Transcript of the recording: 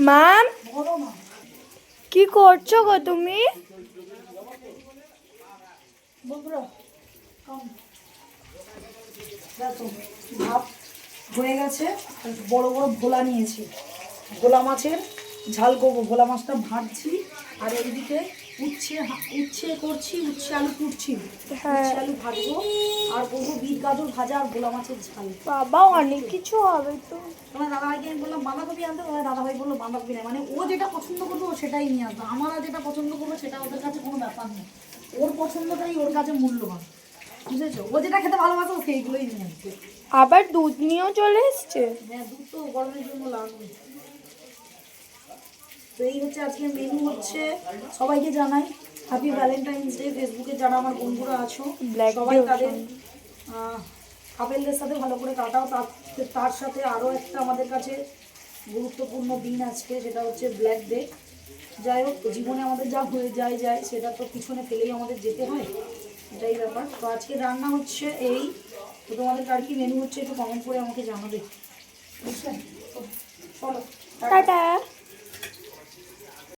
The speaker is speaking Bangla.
মাম কি করছো গো তুমি? ভাত হয়ে গেছে, বড় বড় ভোলা নিয়েছি, ভোলা মাছের ঝাল করবো। ভোলা মাছটা ভাজছি আর এইদিকে উচ্ছে করছি, উচ্ছে আলু কুটছি, উচ্ছে আলু ভাজবো আর করবো বিট গাজর ভাজা আর ভোলা মাছের ঝাল। বাবা অনেক কিছু হবে তো। তোমার দাদাভাইকে আমি বললাম বাঁধাকপি আনতে, তোমার দাদাভাই বললো বাঁধাকপি নেই, মানে ও যেটা পছন্দ করবে ও সেটাই নিয়ে আসবে। আমরা যেটা পছন্দ করবো সেটা ওদের কাছে কোনো ব্যাপার নেই, ওর পছন্দটাই ওর কাছে মূল্যবান, বুঝেছো? ও যেটা খেতে ভালোবাসে ও সেইগুলোই নিয়ে আসবে। আবার দুধ নিয়েও চলে এসছে। হ্যাঁ, দুধ তো গরমের জন্য লাগবে। তো এই হচ্ছে আজকের মেনু হচ্ছে। সবাইকে জানাই হ্যাপি ভ্যালেন্টাইন্স ডে। ফেসবুকে যারা আমার বন্ধুরা আছো সবাই তাদের কাপেলদের সাথে ভালো করে কাটাও। তার সাথে আরও একটা আমাদের কাছে গুরুত্বপূর্ণ দিন আজকে, সেটা হচ্ছে ব্ল্যাক ডে। যাই হোক, জীবনে আমাদের যা হয়ে যায় সেটা তো পিছনে ফেলেই আমাদের যেতে হয়, এটাই ব্যাপার। তো আজকে রান্না হচ্ছে এই। তো তোমাদের আর কি মেনু হচ্ছে একটু কমেন্ট করে আমাকে জানাবে, বুঝলেন? চলো, টাটা।